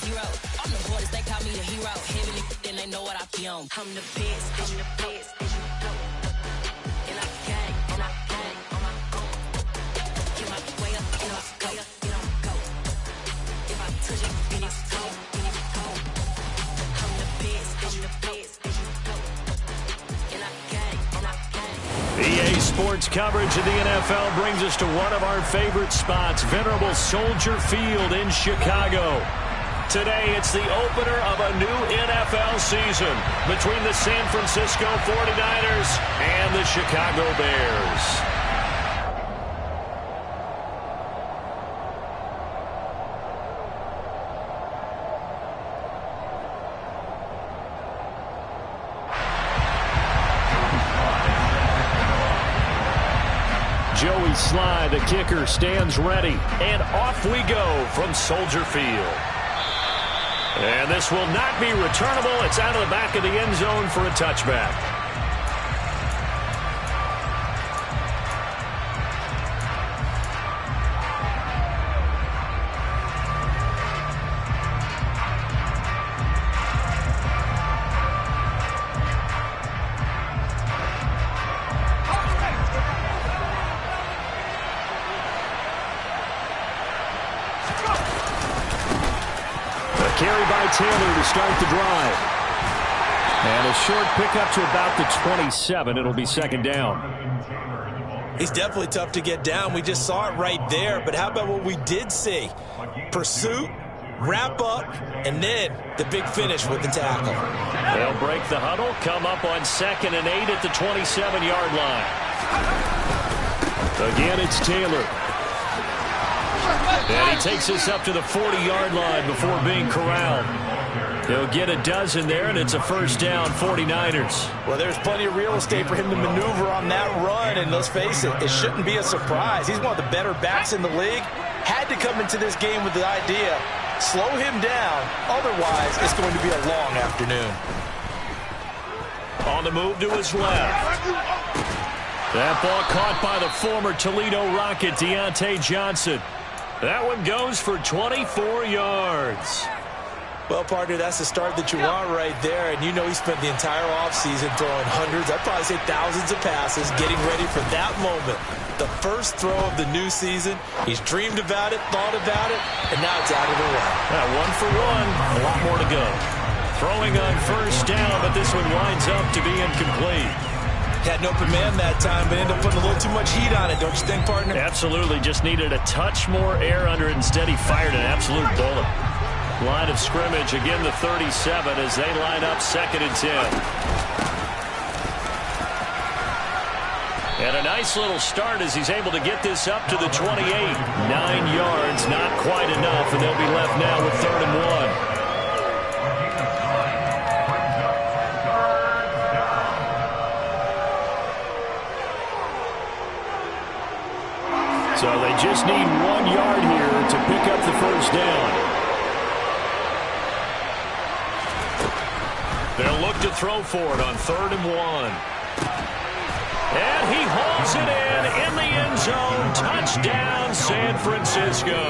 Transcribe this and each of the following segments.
zero. I'm the boys, they call me the hero. Heavily, then they know what I be on. I'm the best, I'm the best, as you know. And I got it, and I got it on my own. Get my way up, and I go, and I go. If I touch it, then it's cold, then it's cold. I'm the best, as you know. And I got it, and I got it. EA Sports coverage of the NFL brings us to one of our favorite spots, venerable Soldier Field in Chicago. Today, it's the opener of a new NFL season between the San Francisco 49ers and the Chicago Bears. Joey Sly, the kicker, stands ready, and off we go from Soldier Field. And this will not be returnable. It's out of the back of the end zone for a touchback. Carry by Taylor to start the drive. And a short pickup to about the 27. It'll be second down. He's definitely tough to get down. We just saw it right there. But how about what we did see? Pursuit, wrap up, and then the big finish with the tackle. They'll break the huddle, come up on 2nd and 8 at the 27-yard line. Again, it's Taylor. And he takes us up to the 40-yard line before being corralled. He'll get a dozen there, and it's a first down, 49ers. Well, there's plenty of real estate for him to maneuver on that run, and let's face it, it shouldn't be a surprise. He's one of the better backs in the league. Had to come into this game with the idea, slow him down, otherwise it's going to be a long afternoon. On the move to his left. That ball caught by the former Toledo Rocket, Deontay Johnson. That one goes for 24 yards. Well, partner, that's the start that you want right there. And you know he spent the entire offseason throwing hundreds, I'd probably say thousands of passes, getting ready for that moment. The first throw of the new season. He's dreamed about it, thought about it, and now it's out of the way. One for one, a lot more to go. Throwing on first down, but this one winds up to be incomplete. Had an open man that time, but ended up putting a little too much heat on it, don't you think, partner? Absolutely. Just needed a touch more air under it. Instead, he fired an absolute bullet. Line of scrimmage, again the 37 as they line up 2nd and 10. And a nice little start as he's able to get this up to the 28. 9 yards, not quite enough, and they'll be left now with 3rd and 1. So they just need 1 yard here to pick up the first down. They'll look to throw for it on 3rd and 1. And he hauls it in the end zone. Touchdown, San Francisco.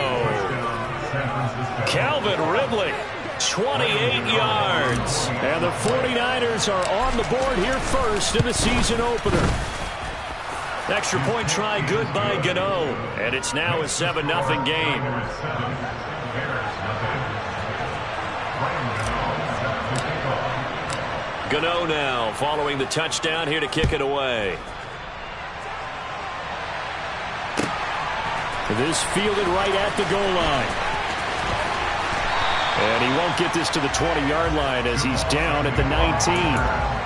Calvin Ridley, 28 yards. And the 49ers are on the board here first in the season opener. Extra point try good by Gano. And it's now a 7-0 game. Gano now following the touchdown here to kick it away. This fielded right at the goal line. And he won't get this to the 20-yard line as he's down at the 19.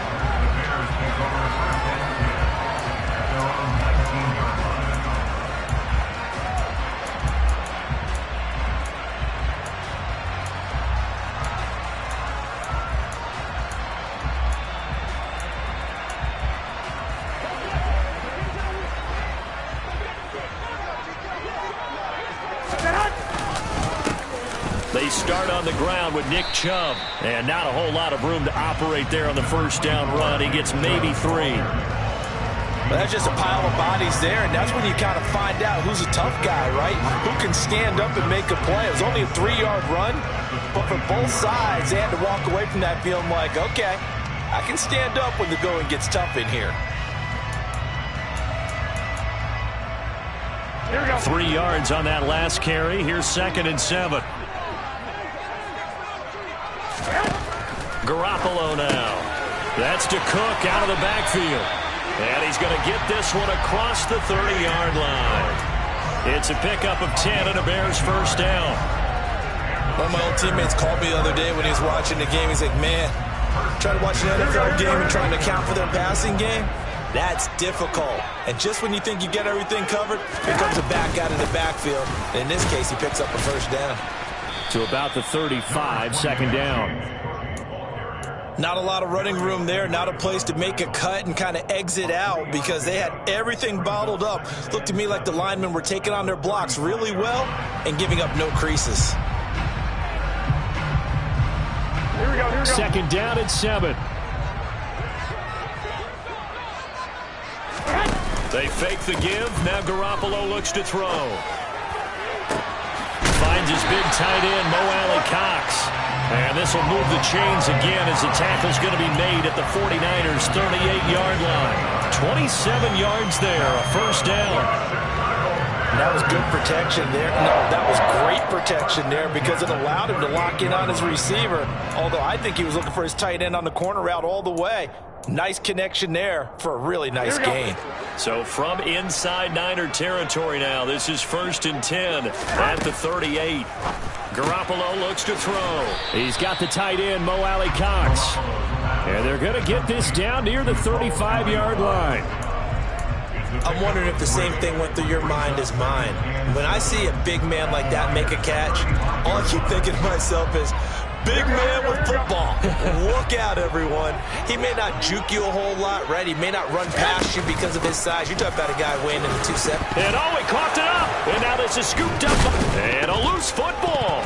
They start on the ground with Nick Chubb. And not a whole lot of room to operate there on the first down run. He gets maybe 3. Well, that's just a pile of bodies there, and that's when you kind of find out who's a tough guy, right? Who can stand up and make a play. It was only a 3-yard run, but for both sides, they had to walk away from that feeling like, okay, I can stand up when the going gets tough in here. 3 yards on that last carry. Here's 2nd and 7. Garoppolo now. That's to Cook out of the backfield. And he's going to get this one across the 30-yard line. It's a pickup of 10 and a Bears first down. One of my old teammates called me the other day when he was watching the game. He's like, man, trying to watch an NFL game and trying to account for their passing game, that's difficult. And just when you think you get everything covered, here comes a back out of the backfield. And in this case, he picks up a first down. To about the 35, 2nd down. Not a lot of running room there, not a place to make a cut and kind of exit out because they had everything bottled up. Looked to me like the linemen were taking on their blocks really well and giving up no creases. Here we go. 2nd down and 7. They fake the give. Now Garoppolo looks to throw. Finds his big tight end, Mo Alley-Cox. And this will move the chains again as the tackle's going to be made at the 49ers' 38-yard line. 27 yards there, a first down. That was good protection there. No, that was great protection there because it allowed him to lock in on his receiver. Although I think he was looking for his tight end on the corner route all the way. Nice connection there for a really nice gain. So from inside Niner territory now, this is 1st and 10 at the 38. Garoppolo looks to throw. He's got the tight end, Mo Alley-Cox. And they're going to get this down near the 35-yard line. I'm wondering if the same thing went through your mind as mine. When I see a big man like that make a catch, all I keep thinking to myself is, big man with football. Look out, everyone. He may not juke you a whole lot, right? He may not run past you because of his size. You're talking about a guy weighing in the 270. And he caught it up. And now this is scooped up. And a loose football.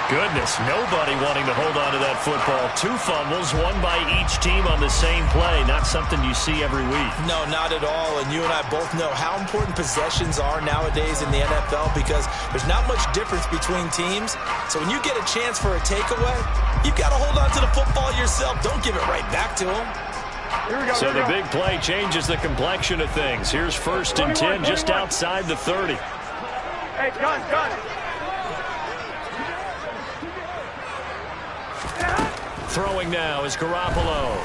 Goodness, nobody wanting to hold on to that football. 2 fumbles, one by each team on the same play. Not something you see every week. No, not at all. And you and I both know how important possessions are nowadays in the NFL because there's not much difference between teams. So when you get a chance for a takeaway, you've got to hold on to the football yourself. Don't give it right back to him. So the big play changes the complexion of things. Here's 1st and 10 just outside the 30. Hey, gun. Throwing now is Garoppolo.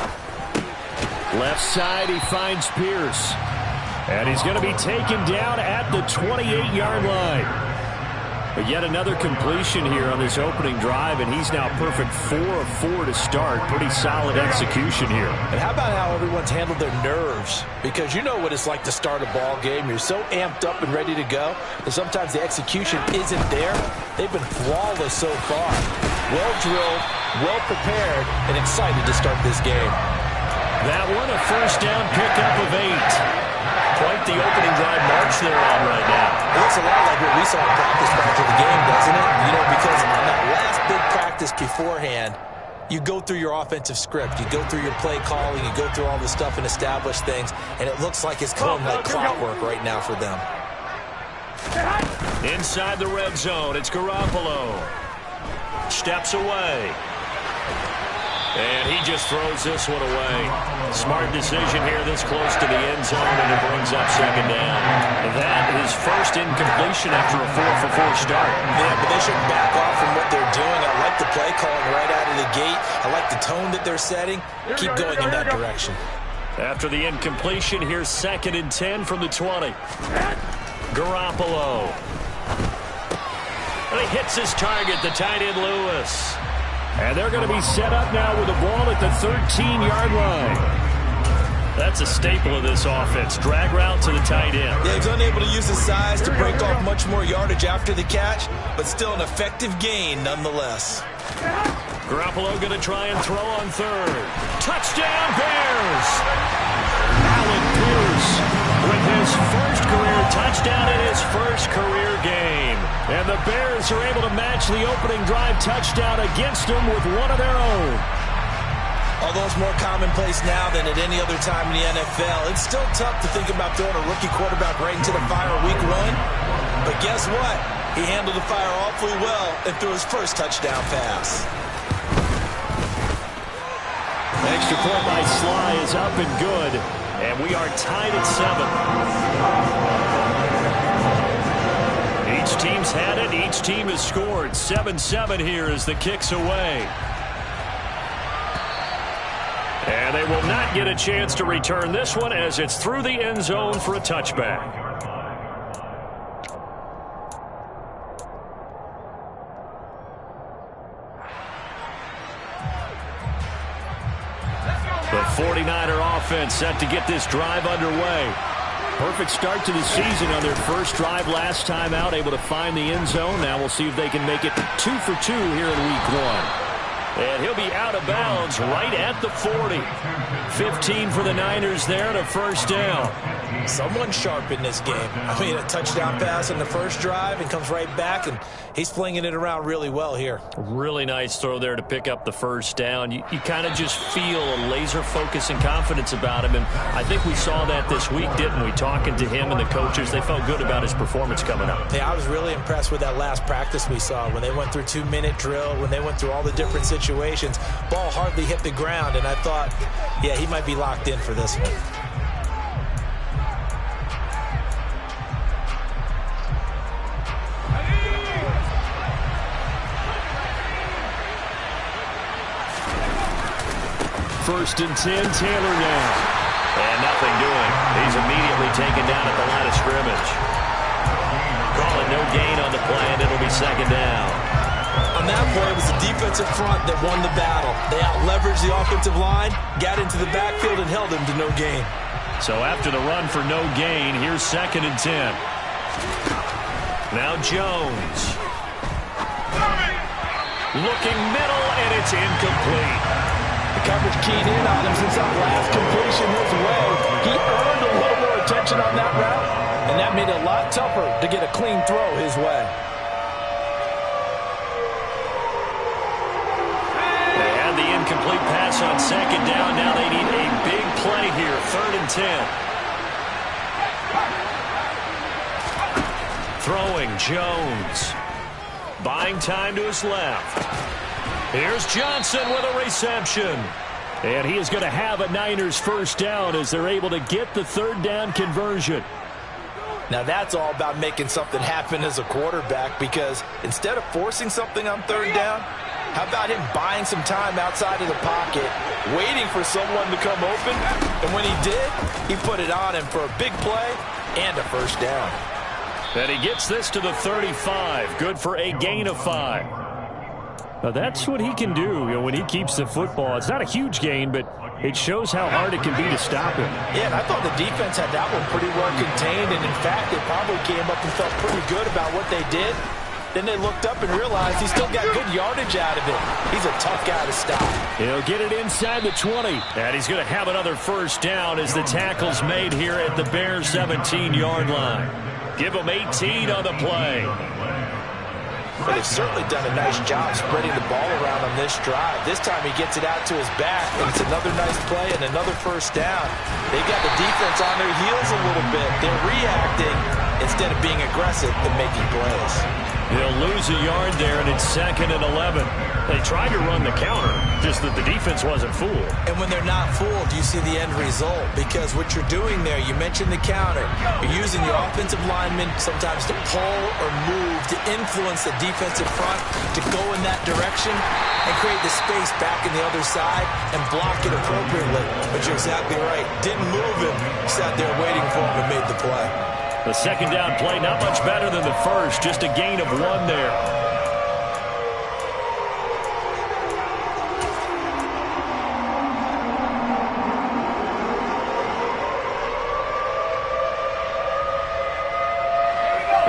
Left side, he finds Pierce. And he's going to be taken down at the 28-yard line. But yet another completion here on this opening drive, and he's now perfect 4 of 4 to start. Pretty solid execution here. And how about how everyone's handled their nerves? Because you know what it's like to start a ball game. You're so amped up and ready to go, and sometimes the execution isn't there. They've been flawless so far. Well drilled, well prepared, and excited to start this game. That one a first down pickup of 8. Quite the opening drive march they're on right now. It looks a lot like what we saw in practice prior to the game, doesn't it? You know, because on that last big practice beforehand, you go through your offensive script. You go through your play calling. You go through all the stuff and establish things. And it looks like it's going like clockwork right now for them. Inside the red zone, it's Garoppolo. Steps away. And he just throws this one away. Smart decision here this close to the end zone, and it brings up 2nd down. That is first incompletion after a 4-for-4 start. Yeah, but they shouldn't back off from what they're doing. I like the play calling right out of the gate. I like the tone that they're setting. Keep going in that direction. After the incompletion, here's 2nd and 10 from the 20. Garoppolo. And he hits his target, the tight end Lewis. And they're going to be set up now with the ball at the 13-yard line. That's a staple of this offense. Drag route to the tight end. Yeah, he's unable to use his size to break off much more yardage after the catch, but still an effective gain nonetheless. Garoppolo going to try and throw on 3rd. Touchdown, Bears! Allen Pierce with his first career touchdown. touchdown in his first career game. And the Bears are able to match the opening drive touchdown against them with one of their own. Although it's more commonplace now than at any other time in the NFL, it's still tough to think about throwing a rookie quarterback right into the fire week 1. But guess what? He handled the fire awfully well and threw his first touchdown pass. Extra point by Sly is up and good. And we are tied at 7. Each team's had it. Each team has scored. 7-7 here as the kick's away. And they will not get a chance to return this one as it's through the end zone for a touchback. The 49er offense set to get this drive underway. Perfect start to the season on their first drive last time out, able to find the end zone. Now we'll see if they can make it 2 for 2 here in week 1. And he'll be out of bounds right at the 40. 15 for the Niners there and a first down. Someone sharp in this game. I mean, a touchdown pass in the first drive and comes right back, and he's flinging it around really well here. Really nice throw there to pick up the first down. You kind of just feel a laser focus and confidence about him, and I think we saw that this week, didn't we? Talking to him and the coaches, they felt good about his performance coming up. Yeah, I was really impressed with that last practice we saw when they went through 2-minute drill, when they went through all the different situations. Ball hardly hit the ground, and I thought, yeah, he might be locked in for this one. First and 10, Taylor now. And nothing doing. He's immediately taken down at the line of scrimmage. Calling no gain on the play, and it'll be second down. On that play, it was the defensive front that won the battle. They out-leveraged the offensive line, got into the backfield, and held him to no gain. So after the run for no gain, here's second and 10. Now Jones. Looking middle, and it's incomplete. The coverage keyed in on him since that last completion his way. He earned a little more attention on that route, and that made it a lot tougher to get a clean throw his way. They had the incomplete pass on second down. Now they need a big play here, third and 10. Throwing Jones. Buying time to his left. Here's Johnson with a reception. And he is going to have a Niners first down as they're able to get the third down conversion. Now that's all about making something happen as a quarterback, because instead of forcing something on third down, how about him buying some time outside of the pocket, waiting for someone to come open, and when he did, he put it on him for a big play and a first down. And he gets this to the 35, good for a gain of 5. Now that's what he can do, when he keeps the football. It's not a huge gain, but it shows how hard it can be to stop him. Yeah, and I thought the defense had that one pretty well contained, and in fact, they probably came up and felt pretty good about what they did. Then they looked up and realized he still got good yardage out of it. He's a tough guy to stop. He'll get it inside the 20, and he's going to have another first down as the tackle's made here at the Bears' 17-yard line. Give him 18 on the play. But they've certainly done a nice job spreading the ball around on this drive. This time he gets it out to his back, and it's another nice play and another first down. They've got the defense on their heels a little bit. They're reacting instead of being aggressive and making plays. They'll lose a yard there, and it's second and 11. They tried to run the counter, just that the defense wasn't fooled. And when they're not fooled, you see the end result, because what you're doing there, you mentioned the counter. You're using the offensive linemen sometimes to pull or move to influence the defensive front to go in that direction and create the space back in the other side and block it appropriately. But you're exactly right. Didn't move him. Sat there waiting for him and made the play. The second down play, not much better than the first, just a gain of 1 there.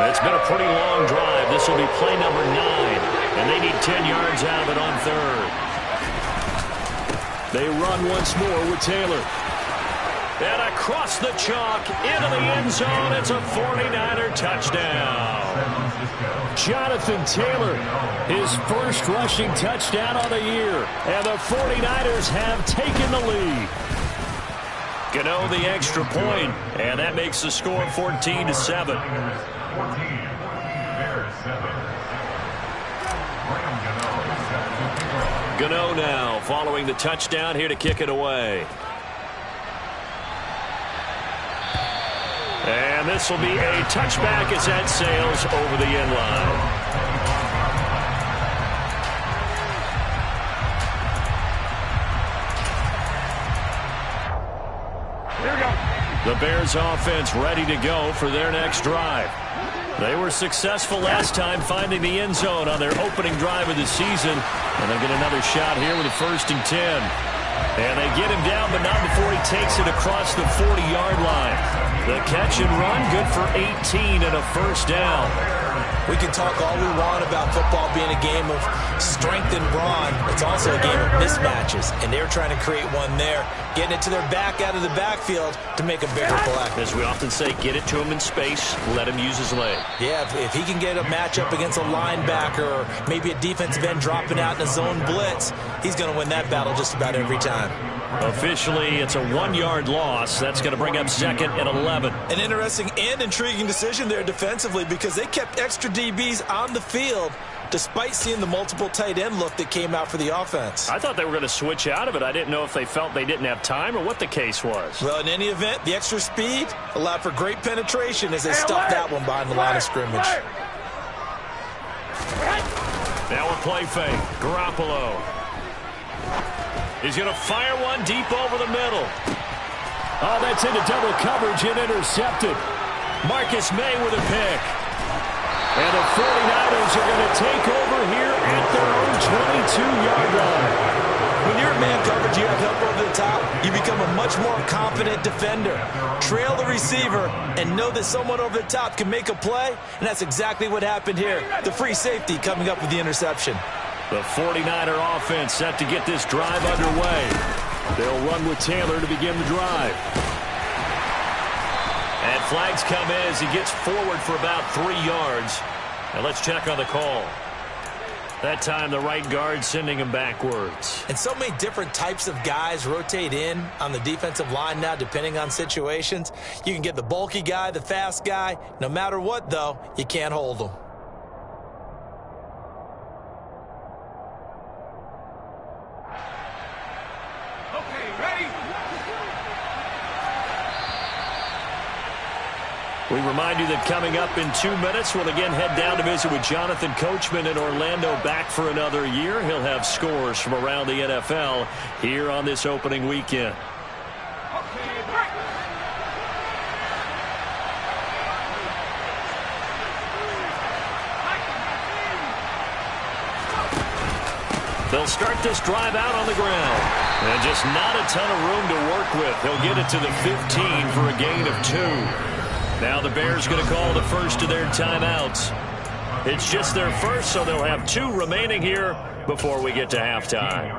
It's been a pretty long drive. This will be play number 9, and they need 10 yards out of it on third. They run once more with Taylor. And across the chalk, into the end zone, it's a 49er touchdown. Jonathan Taylor, his first rushing touchdown of the year. And the 49ers have taken the lead. Gano the extra point, and that makes the score 14-7. Gano now following the touchdown here to kick it away. And this will be a touchback as that sails over the end line. Here we go. The Bears offense ready to go for their next drive. They were successful last time finding the end zone on their opening drive of the season. And they'll get another shot here with a 1st and 10. And they get him down, but not before he takes it across the 40-yard line. The catch and run, good for 18 and a 1st down. We can talk all we want about football being a game of strength and brawn. It's also a game of mismatches, and they're trying to create one there, getting it to their back out of the backfield to make a bigger play. As we often say, get it to him in space, let him use his leg. Yeah, if he can get a matchup against a linebacker or maybe a defensive end dropping out in a zone blitz, he's going to win that battle just about every time. Officially, it's a 1-yard loss. That's going to bring up 2nd and 11. An interesting and intriguing decision there defensively because they kept extra DBs on the field despite seeing the multiple tight end look that came out for the offense. I thought they were going to switch out of it. I didn't know if they felt they didn't have time or what the case was. Well, in any event, the extra speed allowed for great penetration as they stuffed that one behind the line of scrimmage. Now a play fake. Garoppolo. He's going to fire one deep over the middle. Oh, that's into double coverage and intercepted. Marcus May with a pick. And the 49ers are going to take over here at their own 22-yard line. When you're in man coverage, you have help over the top. You become a much more confident defender. Trail the receiver and know that someone over the top can make a play, and that's exactly what happened here. The free safety coming up with the interception. The 49er offense set to get this drive underway. They'll run with Taylor to begin the drive. And flags come in as he gets forward for about 3 yards. And let's check on the call. That time the right guard sending him backwards. And so many different types of guys rotate in on the defensive line now depending on situations. You can get the bulky guy, the fast guy. No matter what, though, you can't hold them. We remind you that coming up in 2 minutes, we'll again head down to visit with Jonathan Coachman in Orlando, back for another year. He'll have scores from around the NFL here on this opening weekend. They'll start this drive out on the ground. And just not a ton of room to work with. He'll get it to the 15 for a gain of 2. Now the Bears going to call the first of their timeouts. It's just their first, so they'll have 2 remaining here before we get to halftime.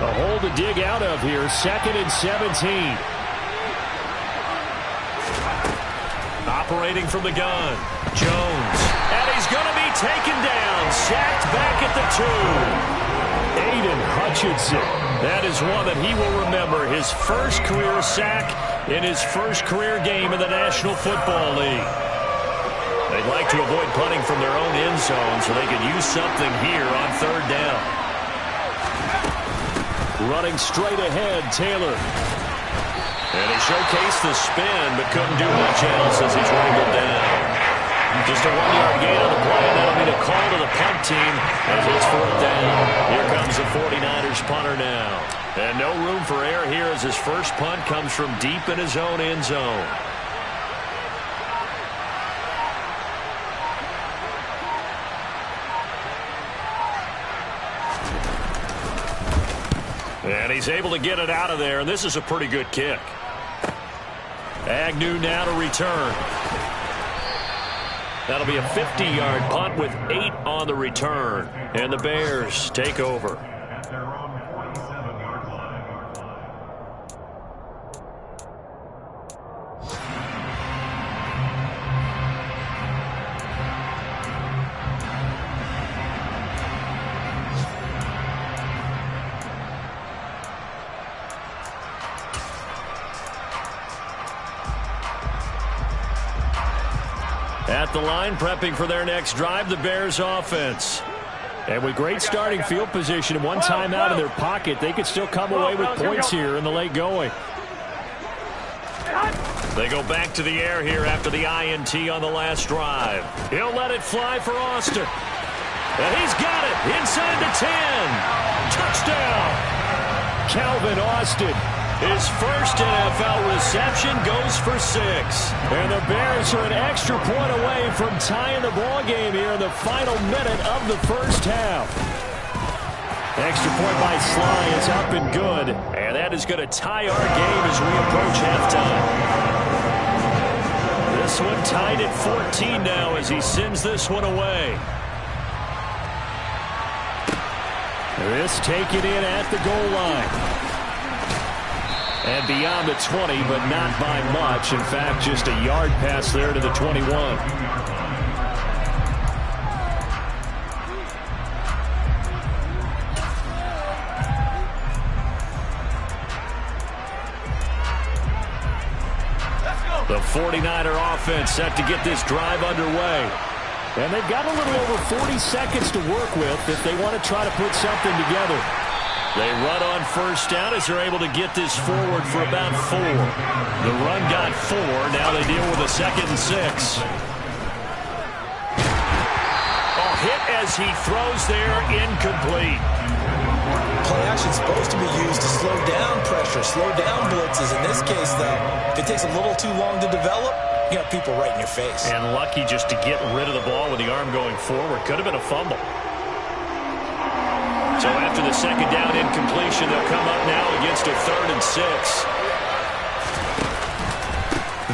A hole to dig out of here, 2nd and 17. Operating from the gun, Jones. And he's going to be taken down, sacked back at the 2. Aiden Hutchinson. That is one that he will remember. His first career sack in his first career game in the National Football League. They'd like to avoid punting from their own end zone so they could use something here on 3rd down. Running straight ahead, Taylor. And he showcased the spin, but couldn't do much else as he's wrangled down. Just a 1-yard gain on the play, and that'll be the call to the punt team as it's 4th down. Here comes the 49ers punter now. And no room for error here as his first punt comes from deep in his own end zone. And he's able to get it out of there, and this is a pretty good kick. Agnew now to return. That'll be a 50-yard punt with 8 on the return. And the Bears take over. At the line, prepping for their next drive, the Bears offense. And with great starting field position and one timeout in their pocket, they could still come away with points here in the late going. They go back to the air here after the INT on the last drive. He'll let it fly for Austin. And he's got it inside the 10. Touchdown. Calvin Austin. His first NFL reception goes for 6. And the Bears are an extra point away from tying the ball game here in the final minute of the first half. Extra point by Sly is up and good. And that is going to tie our game as we approach halftime. This one tied at 14 now as he sends this one away. This taken in at the goal line. And beyond the 20, but not by much. In fact, just a yard pass there to the 21. The 49er offense set to get this drive underway. And they've got a little over 40 seconds to work with if they want to try to put something together. They run on first down as they're able to get this forward for about 4. The run got 4. Now they deal with a 2nd and 6. A hit as he throws there, incomplete. Play action supposed to be used to slow down pressure, slow down blitzes. In this case, though, if it takes a little too long to develop, you got people right in your face. And lucky just to get rid of the ball with the arm going forward. Could have been a fumble. So after the 2nd down incompletion, they'll come up now against a 3rd and 6.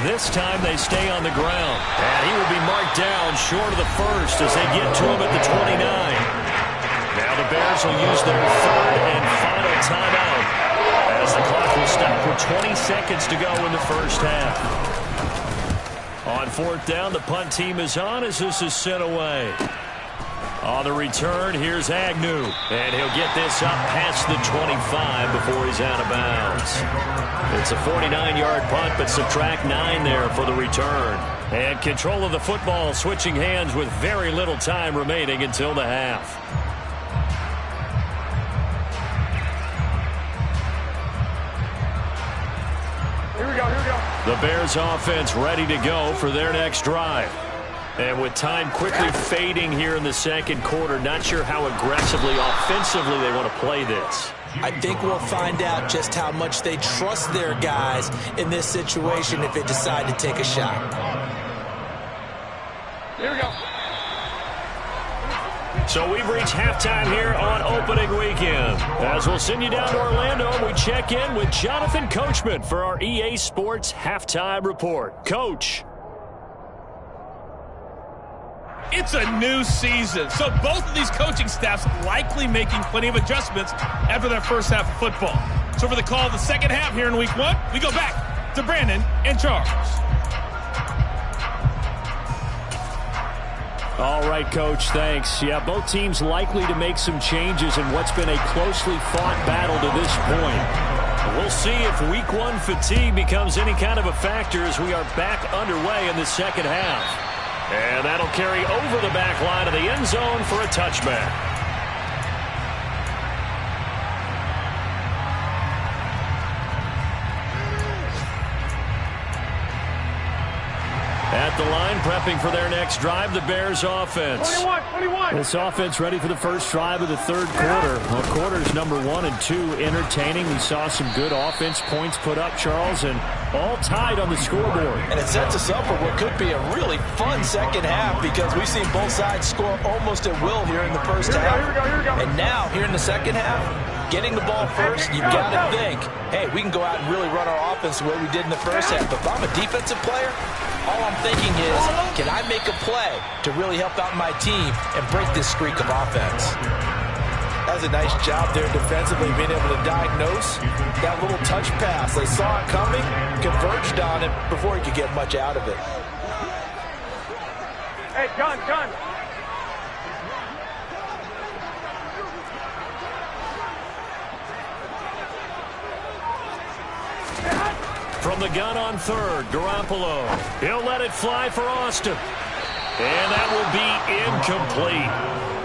This time they stay on the ground. And he will be marked down short of the 1st as they get to him at the 29. Now the Bears will use their 3rd and final timeout as the clock will stop with 20 seconds to go in the first half. On 4th down, the punt team is on as this is sent away. On the return, here's Agnew. And he'll get this up past the 25 before he's out of bounds. It's a 49-yard punt, but subtract 9 there for the return. And control of the football switching hands with very little time remaining until the half. Here we go, here we go. The Bears offense ready to go for their next drive. And with time quickly fading here in the 2nd quarter, not sure how aggressively, offensively they want to play this. I think we'll find out just how much they trust their guys in this situation if they decide to take a shot. Here we go. So we've reached halftime here on opening weekend. As we'll send you down to Orlando, we check in with Jonathan Coachman for our EA Sports Halftime Report. Coach. It's a new season, so both of these coaching staffs likely making plenty of adjustments after their first half of football. So for the call of the 2nd half here in Week 1, we go back to Brandon and Charles. All right, Coach, thanks. Yeah, both teams likely to make some changes in what's been a closely fought battle to this point. We'll see if Week 1 fatigue becomes any kind of a factor as we are back underway in the 2nd half. And that'll carry over the back line of the end zone for a touchback. At the line, prepping for their next drive, the Bears offense. 21. This offense ready for the first drive of the 3rd quarter. Well, quarters number 1 and 2 entertaining. We saw some good offense points put up, Charles, and all tied on the scoreboard. And it sets us up for what could be a really fun 2nd half because we've seen both sides score almost at will here in the first half. Here we go. And now, here in the 2nd half, getting the ball first, you've got to think, hey, we can go out and really run our offense the way we did in the first half. But if I'm a defensive player, all I'm thinking is, can I make a play to really help out my team and break this streak of offense? That was a nice job there defensively, being able to diagnose that little touch pass. They saw it coming, converged on it before he could get much out of it. Hey, gun. From the gun on third, Garoppolo. He'll let it fly for Austin. And that will be incomplete.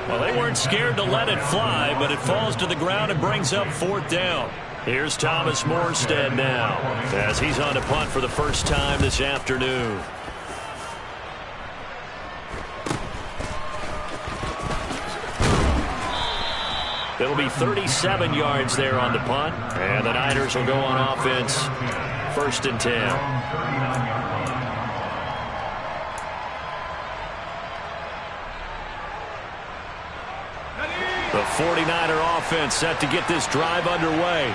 Well, they weren't scared to let it fly, but it falls to the ground and brings up fourth down. Here's Thomas Morstead now, as he's on to punt for the first time this afternoon. It'll be 37 yards there on the punt, and the Niners will go on offense, 1st and 10. The 49er offense set to get this drive underway.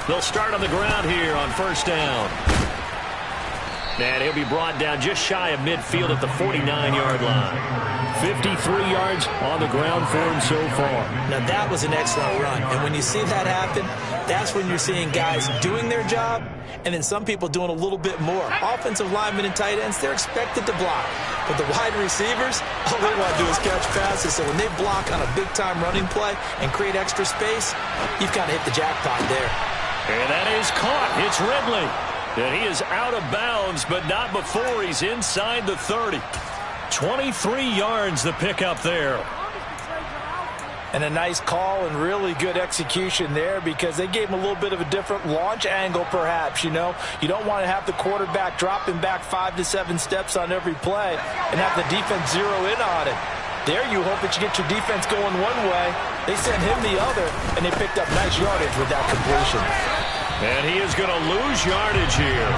They'll start on the ground here on 1st down. And he'll be brought down just shy of midfield at the 49-yard line. 53 yards on the ground for him so far. Now that was an excellent run. And when you see that happen, that's when you're seeing guys doing their job and then some people doing a little bit more. Offensive linemen and tight ends, they're expected to block. But the wide receivers, all they want to do is catch passes. So when they block on a big-time running play and create extra space, you've kind of hit the jackpot there. And that is caught. It's Ridley. And he is out of bounds, but not before he's inside the 30. 23 yards the pickup there. And a nice call and really good execution there because they gave him a little bit of a different launch angle perhaps, you know. You don't want to have the quarterback dropping back 5 to 7 steps on every play and have the defense zero in on it. There you hope that you get your defense going one way. They sent him the other, and they picked up nice yardage with that completion. And he is going to lose yardage here.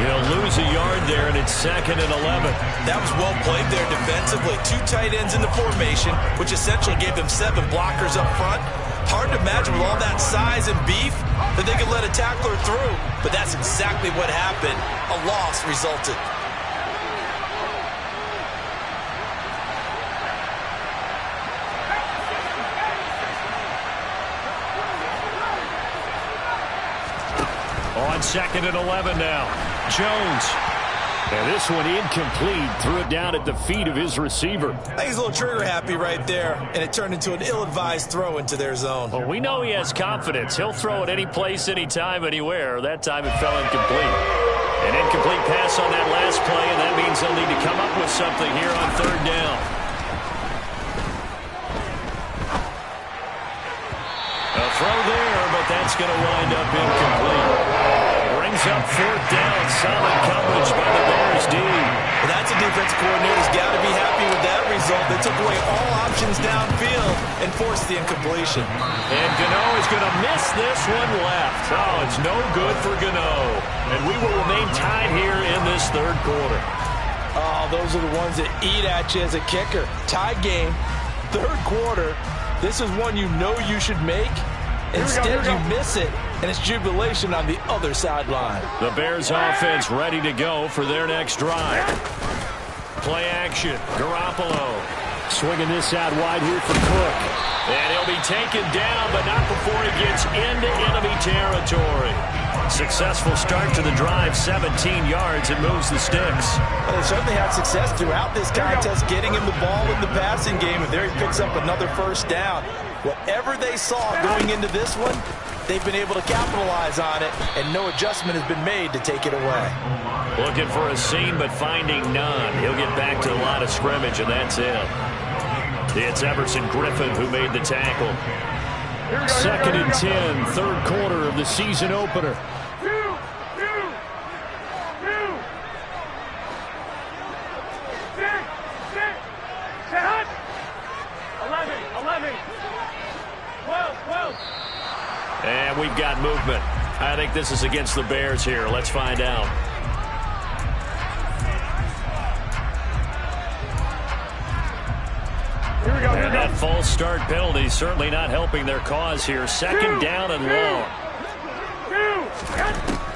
He'll lose a yard there, and it's 2nd and 11. That was well played there defensively. 2 tight ends in the formation, which essentially gave them 7 blockers up front. Hard to imagine with all that size and beef that they could let a tackler through. But that's exactly what happened. A loss resulted. On 2nd and 11 now. Jones. And this one incomplete. Threw it down at the feet of his receiver. I think he's a little trigger happy right there, and it turned into an ill-advised throw into their zone. Well, we know he has confidence. He'll throw it any place, anytime, anywhere. That time it fell incomplete. An incomplete pass on that last play, and that means they'll need to come up with something here on 3rd down. A throw there, but that's going to wind up incomplete. Brings up 4th down. Solid coverage by the Bears D. Well, that's a defensive coordinator's got to be happy with that result. They took away all options downfield and forced the incompletion. And Gano is going to miss this one left. Oh, it's no good for Gano. And we will remain tied here in this 3rd quarter. Oh, those are the ones that eat at you as a kicker. Tie game, 3rd quarter. This is one you know you should make. Instead, you miss it, and it's jubilation on the other sideline. The Bears offense ready to go for their next drive. Play action. Garoppolo swinging this out wide here for Cook. And he'll be taken down, but not before he gets into enemy territory. Successful start to the drive, 17 yards, and moves the sticks. Well, they certainly had success throughout this contest, getting him the ball in the passing game, and there he picks up another 1st down. Whatever they saw going into this one, they've been able to capitalize on it, and no adjustment has been made to take it away. Looking for a seam, but finding none. He'll get back to the line of scrimmage, and that's it. It's Everson Griffin who made the tackle. 2nd and 10, 3rd quarter of the season opener. 12. And we've got movement. I think this is against the Bears here. Let's find out. Here we go. And That false start penalty certainly not helping their cause here. Second down and long.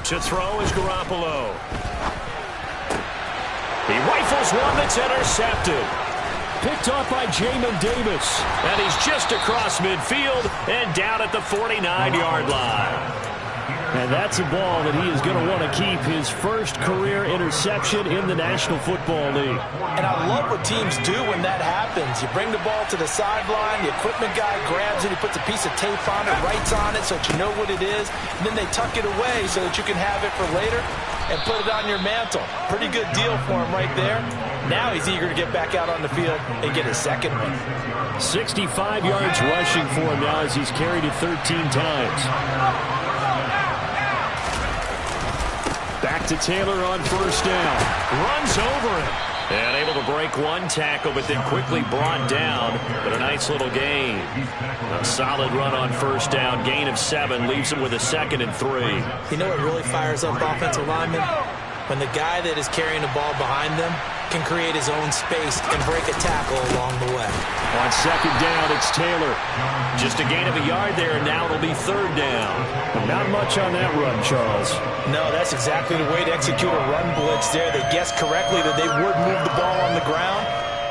To throw is Garoppolo. He rifles one that's intercepted. Picked off by Jamin Davis. And he's just across midfield and down at the 49-yard line. And that's a ball that he is going to want to keep, his first career interception in the National Football League. And I love what teams do when that happens. You bring the ball to the sideline, the equipment guy grabs it, he puts a piece of tape on it, writes on it so that you know what it is, and then they tuck it away so that you can have it for later and put it on your mantle. Pretty good deal for him right there. Now he's eager to get back out on the field and get his second one. 65 yards rushing for him now as he's carried it 13 times. Back to Taylor on first down. Runs over him. And able to break one tackle, but then quickly brought down. But a nice little gain. A solid run on first down. Gain of 7. Leaves him with a 2nd and 3. You know what really fires up offensive linemen? When the guy that is carrying the ball behind them can create his own space and break a tackle along the way. On second down, it's Taylor. Just a gain of a yard there, and now it'll be third down. But not much on that run, Charles. No, that's exactly the way to execute a run blitz there. They guessed correctly that they would move the ball on the ground,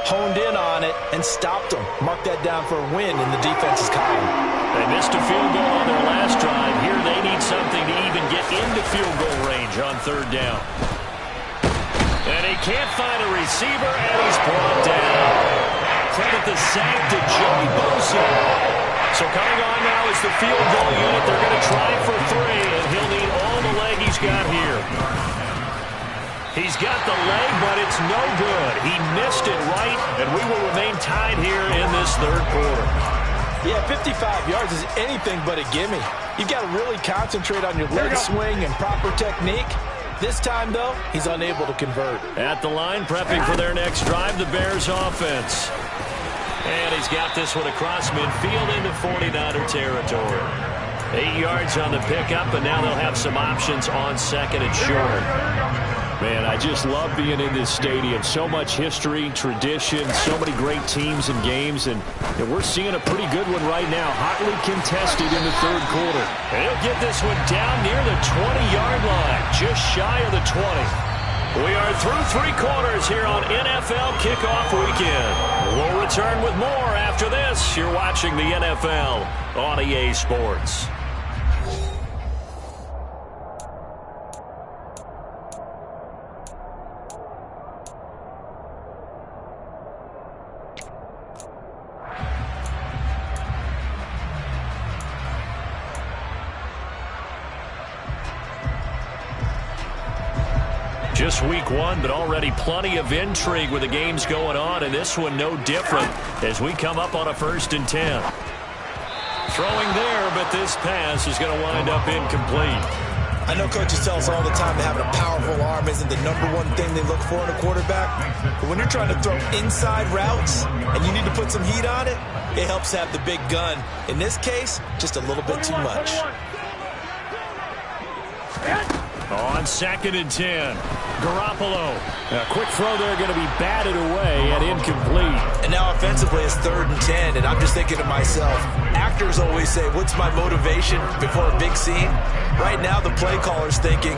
honed in on it, and stopped them. Mark that down for a win in the defense's column. They missed a field goal on their last drive. Here they need something to even get into field goal range on third down. And he can't find a receiver, and he's brought down. Credit the sack to Joey Bosa. So coming on now is the field goal unit. They're going to try for 3, and he'll need all the leg he's got here. He's got the leg, but it's no good. He missed it right, and we will remain tied here in this third quarter. Yeah, 55 yards is anything but a gimme. You've got to really concentrate on your leg swing and proper technique. This time, though, he's unable to convert. At the line, prepping for their next drive, the Bears offense. And he's got this one across midfield into 49er territory. 8 yards on the pickup, and now they'll have some options on second and short. Man, I just love being in this stadium. So much history, tradition, so many great teams and games, and we're seeing a pretty good one right now. Hotly contested in the third quarter. And he'll get this one down near the 20-yard line, just shy of the 20. We are through 3 quarters here on NFL Kickoff Weekend. We'll return with more after this. You're watching the NFL on EA Sports. Just week 1, but already plenty of intrigue with the games going on, and this one no different as we come up on a 1st and 10. Throwing there, but this pass is going to wind up incomplete. I know coaches tell us all the time that having a powerful arm isn't the #1 thing they look for in a quarterback, but when you're trying to throw inside routes and you need to put some heat on it, it helps have the big gun. In this case, just a little bit too much. On 2nd and 10, Garoppolo. A quick throw there going to be batted away and incomplete. And now offensively it's 3rd and 10, and I'm just thinking to myself, actors always say, what's my motivation before a big scene? Right now the play caller's thinking,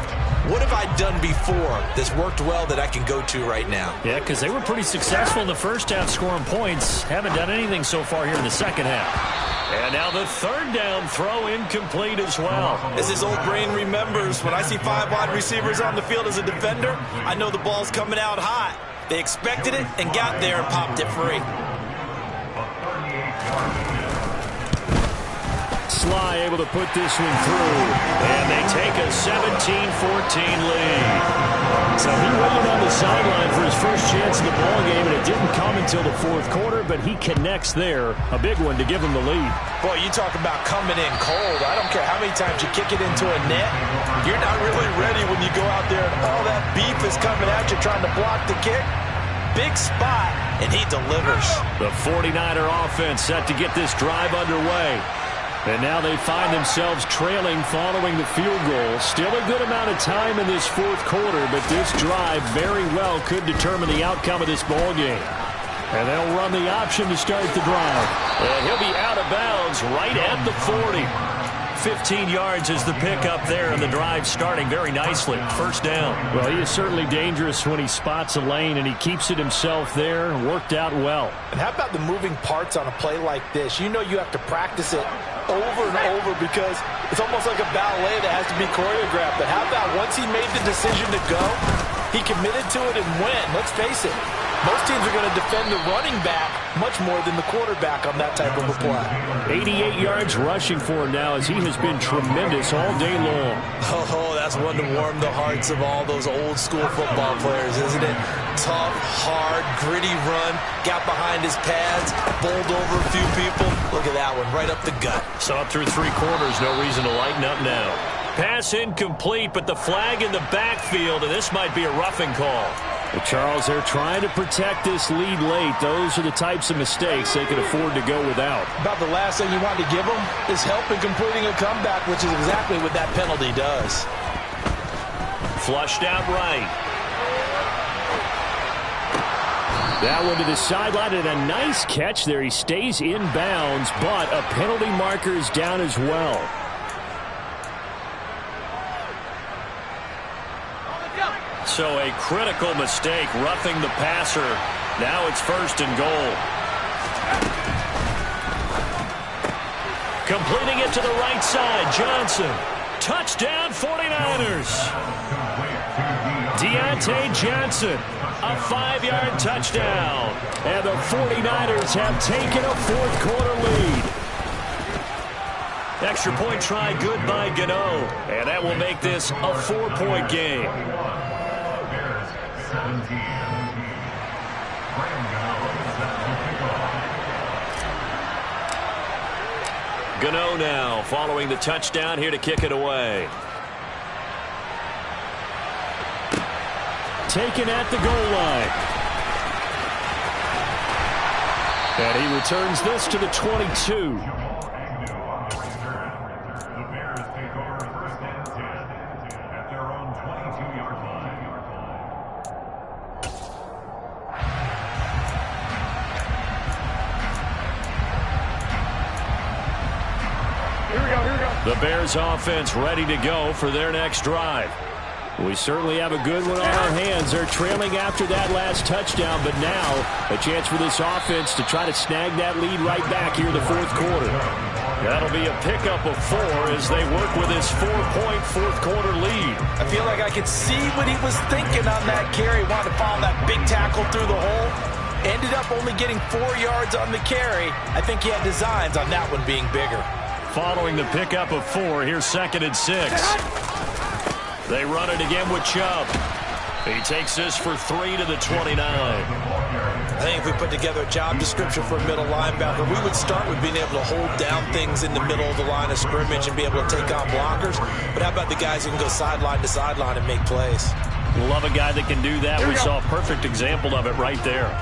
what have I done before that's worked well that I can go to right now? Yeah, because they were pretty successful in the first half scoring points. Haven't done anything so far here in the second half. And now the 3rd down throw incomplete as well. As his old brain remembers, when I see 5 wide receivers on the field as a defender, I know the ball's coming out hot. They expected it and got there and popped it free. Sly able to put this one through, and they take a 17-14 lead. So he waited on the sideline for his first chance in the ballgame, and it didn't come until the 4th quarter, but he connects there. A big one to give him the lead. Boy, you talk about coming in cold. I don't care how many times you kick it into a net. You're not really ready when you go out there and all that beef is coming at you trying to block the kick. Big spot, and he delivers. The 49er offense set to get this drive underway. And now they find themselves trailing following the field goal. Still a good amount of time in this 4th quarter, but this drive very well could determine the outcome of this ball game. And they'll run the option to start the drive. And he'll be out of bounds right at the 40. 15 yards is the pickup there, and the drive starting very nicely. First down. Well, he is certainly dangerous when he spots a lane, and he keeps it himself there. Worked out well. And how about the moving parts on a play like this? You know you have to practice it over and over because it's almost like a ballet that has to be choreographed. But how about once he made the decision to go, he committed to it and went. Let's face it, most teams are going to defend the running back much more than the quarterback on that type of a play. 88 yards rushing for him now as he has been tremendous all day long. Oh, that's one to warm the hearts of all those old school football players, isn't it? Tough, hard, gritty run, got behind his pads, bowled over a few people. Look at that one, right up the gut. So up through 3 quarters, no reason to lighten up now. Pass incomplete, but the flag in the backfield, and this might be a roughing call. Well, Charles, they're trying to protect this lead late. Those are the types of mistakes they can afford to go without. About the last thing you want to give them is help in completing a comeback, which is exactly what that penalty does. Flushed out right. That one to the sideline, and a nice catch there. He stays in bounds, but a penalty marker is down as well. So a critical mistake, roughing the passer. Now it's 1st and goal. Completing it to the right side, Johnson. Touchdown, 49ers. Deontay Johnson, a 5-yard touchdown. And the 49ers have taken a 4th quarter lead. Extra point try good by Gano. And that will make this a 4-point game. Gano now following the touchdown here to kick it away. Taken at the goal line. And he returns this to the 22. The Bears offense ready to go for their next drive. We certainly have a good one on our hands. They're trailing after that last touchdown, but now a chance for this offense to try to snag that lead right back here in the 4th quarter. That'll be a pickup of 4 as they work with this 4-point 4th quarter lead. I feel like I could see what he was thinking on that carry. Wanted to follow that big tackle through the hole. Ended up only getting 4 yards on the carry. I think he had designs on that one being bigger. Following the pickup of 4, here's 2nd and 6. They run it again with Chubb. He takes this for 3 to the 29. I think if we put together a job description for a middle linebacker, we would start with being able to hold down things in the middle of the line of scrimmage and be able to take on blockers. But how about the guys who can go sideline to sideline and make plays? Love a guy that can do that. We saw a perfect example of it right there.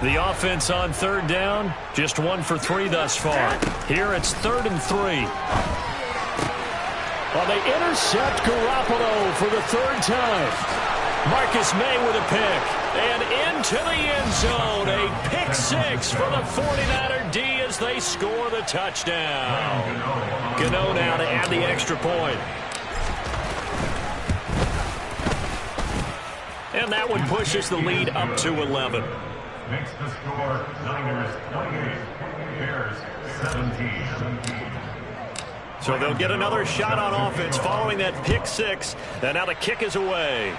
The offense on 3rd down, just 1 for 3 thus far. Here it's 3rd and 3. Well, they intercept Garoppolo for the 3rd time. Marcus May with a pick. And into the end zone. A pick 6 for the 49er D as they score the touchdown. Gano now to add the extra point. And that one pushes the lead up to 11. Makes the score Niners 28, Bears 17. So they'll get another shot on offense following that pick 6. And now the kick is away.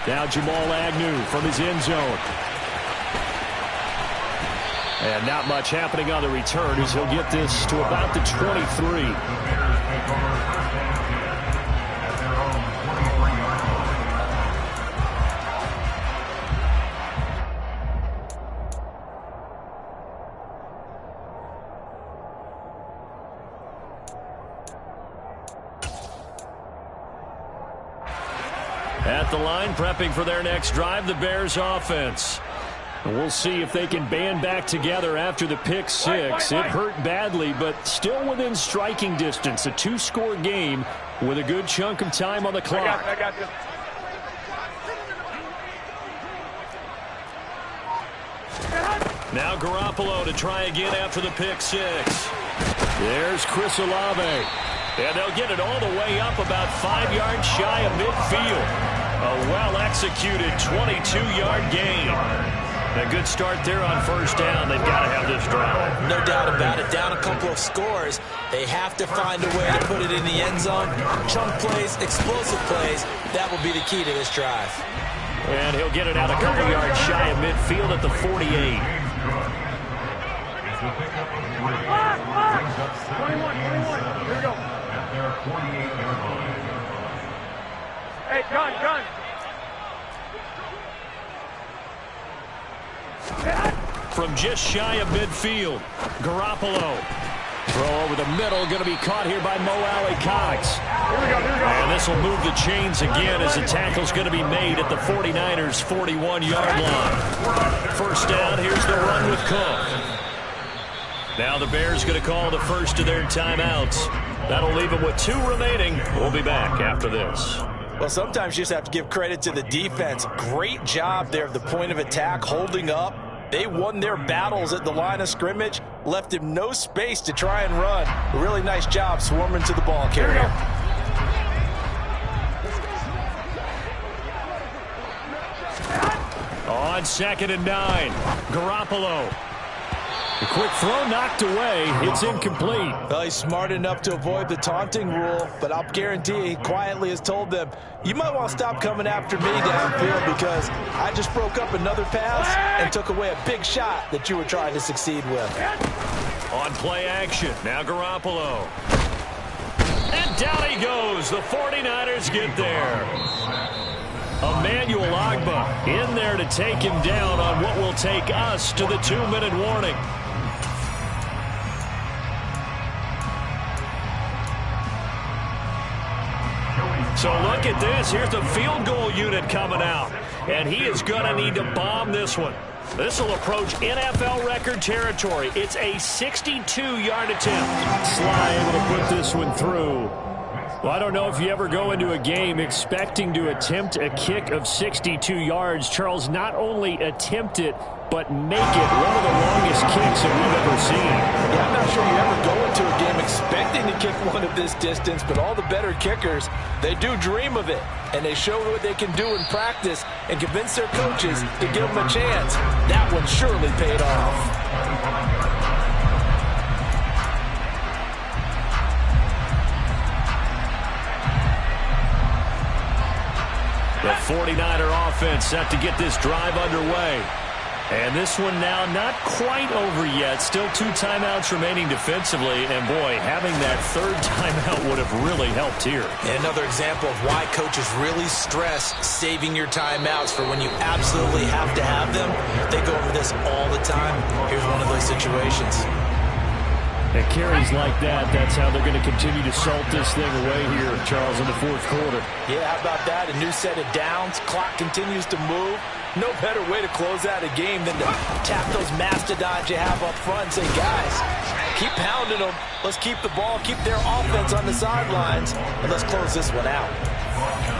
Now Jamal Agnew from his end zone. And not much happening on the return as he'll get this to about the 23. At the line, prepping for their next drive, the Bears offense. And we'll see if they can band back together after the pick 6. It hurt badly, but still within striking distance. A 2-score game with a good chunk of time on the clock. I got you. Now Garoppolo to try again after the pick six. There's Chris Olave. And they'll get it all the way up about 5 yards shy of midfield. A well-executed 22-yard gain. A good start there on first down. They've got to have this drive. No doubt about it. Down a couple of scores. They have to find a way to put it in the end zone. Chunk plays, explosive plays. That will be the key to this drive. And he'll get it out a couple yards shy of midfield at the 48. 21. Here we go. At their 48-yard line. Hey, gun. From just shy of midfield, Garoppolo. Throw over the middle, going to be caught here by Mo Alley-Cox. Here we go. And this will move the chains again as the tackle's going to be made at the 49ers' 41-yard line. First down, here's the run with Cook. Now the Bears going to call the first of their timeouts. That'll leave them with 2 remaining. We'll be back after this. Well, sometimes you just have to give credit to the defense. Great job there at the point of attack, holding up. They won their battles at the line of scrimmage, left him no space to try and run. A really nice job swarming to the ball carrier. On 2nd and 9, Garoppolo. The quick throw knocked away. It's incomplete. Well, he's smart enough to avoid the taunting rule, but I'll guarantee he quietly has told them, you might want to stop coming after me downfield because I just broke up another pass and took away a big shot that you were trying to succeed with. On play action, now Garoppolo. And down he goes. The 49ers get there. Emmanuel Ogbah in there to take him down on what will take us to the 2-minute warning. So look at this. Here's the field goal unit coming out. And he is going to need to bomb this one. This will approach NFL record territory. It's a 62-yard attempt. Sly able to put this one through. Well, I don't know if you ever go into a game expecting to attempt a kick of 62 yards. Charles, not only attempt it, but make it one of the longest kicks that we've ever seen. Yeah, I'm not sure you ever go into a game expecting to kick one of this distance, but all the better kickers, they do dream of it. And they show what they can do in practice and convince their coaches to give them a chance. That one surely paid off. The 49er offense set to get this drive underway. And this one now not quite over yet. Still 2 timeouts remaining defensively. And, boy, having that 3rd timeout would have really helped here. And another example of why coaches really stress saving your timeouts for when you absolutely have to have them. They go over this all the time. Here's one of those situations. And carries like that, that's how they're going to continue to salt this thing away here, Charles, in the 4th quarter. Yeah, how about that? A new set of downs. Clock continues to move. No better way to close out a game than to tap those mastodons you have up front and say, guys, keep pounding them. Let's keep the ball, keep their offense on the sidelines, and let's close this one out.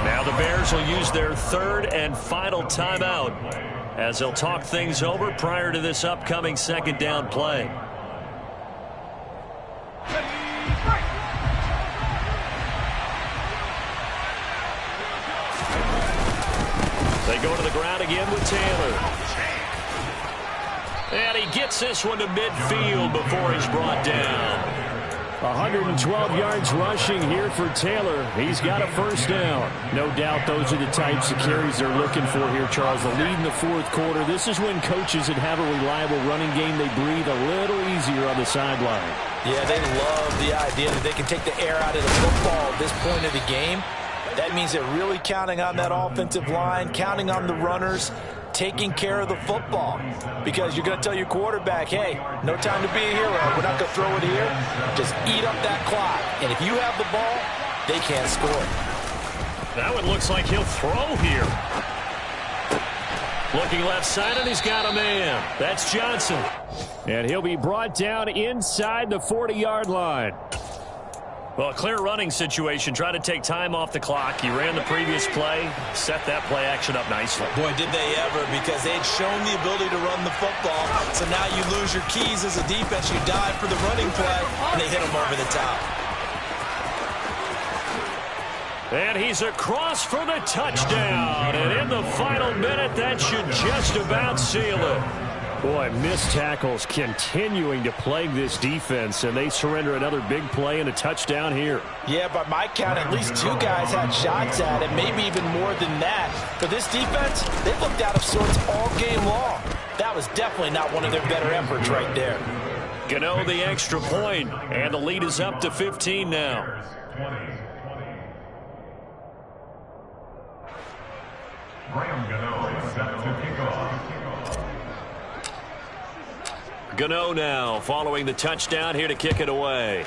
Now the Bears will use their 3rd and final timeout as they'll talk things over prior to this upcoming 2nd down play. They go to the ground again with Taylor. And he gets this one to midfield before he's brought down. 112 yards rushing here for Taylor. He's got a first down. No doubt those are the types of carries they're looking for here, Charles. The lead in the 4th quarter. This is when coaches that have a reliable running game, they breathe a little easier on the sideline. Yeah, they love the idea that they can take the air out of the football at this point of the game. That means they're really counting on that offensive line, counting on the runners, taking care of the football. Because you're going to tell your quarterback, hey, no time to be a hero. We're not going to throw it here. Just eat up that clock. And if you have the ball, they can't score. That one looks like he'll throw here. Looking left side, and he's got a man. That's Johnson. And he'll be brought down inside the 40-yard line. Well, a clear running situation. Try to take time off the clock. He ran the previous play, set that play action up nicely. Boy, did they ever, because they'd shown the ability to run the football. So now you lose your keys as a defense. You dive for the running play, and they hit him over the top. And he's across for the touchdown. And in the final minute, that should just about seal it. Boy, missed tackles continuing to plague this defense, and they surrender another big play and a touchdown here. Yeah, by my count, at least 2 guys had shots at it, maybe even more than that. For this defense, they looked out of sorts all game long. That was definitely not one of their better efforts right there. Gano the extra point, and the lead is up to 15 now. Graham Gano set to kick off. Gano now following the touchdown here to kick it away.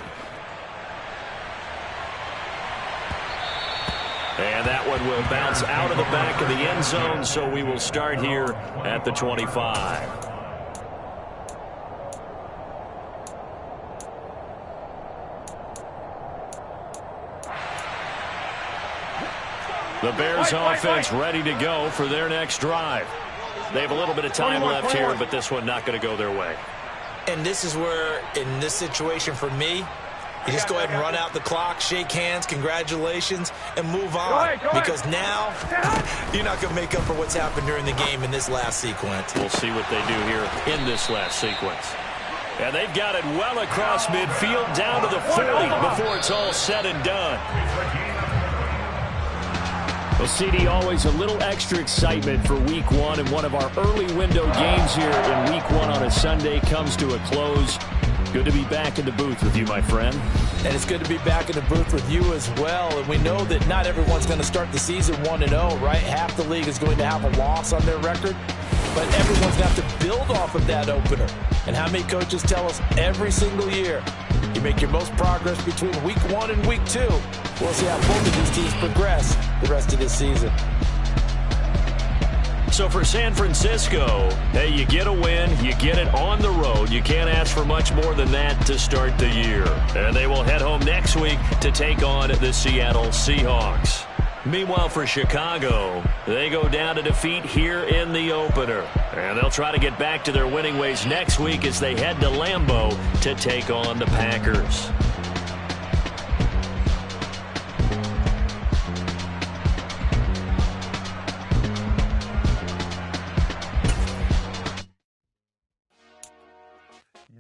And that one will bounce out of the back of the end zone, so we will start here at the 25. The Bears offense ready to go for their next drive. They have a little bit of time left here, but this one not going to go their way. And this is where, in this situation for me, you just go ahead and run out the clock, shake hands, congratulations, and move on. Because now, you're not going to make up for what's happened during the game in this last sequence. We'll see what they do here in this last sequence. And they've got it well across midfield, down to the 40 before it's all said and done. Well, CD, always a little extra excitement for Week 1, and one of our early window games here in Week 1 on a Sunday comes to a close. Good to be back in the booth with you, my friend. And it's good to be back in the booth with you as well. And we know that not everyone's going to start the season 1-0, right? Half the league is going to have a loss on their record. But everyone's going to have to build off of that opener. And how many coaches tell us every single year, you make your most progress between Week 1 and Week 2. We'll see how both of these teams progress the rest of this season. So for San Francisco, hey, you get a win, you get it on the road. You can't ask for much more than that to start the year. And they will head home next week to take on the Seattle Seahawks. Meanwhile, for Chicago, they go down to defeat here in the opener. And they'll try to get back to their winning ways next week as they head to Lambeau to take on the Packers.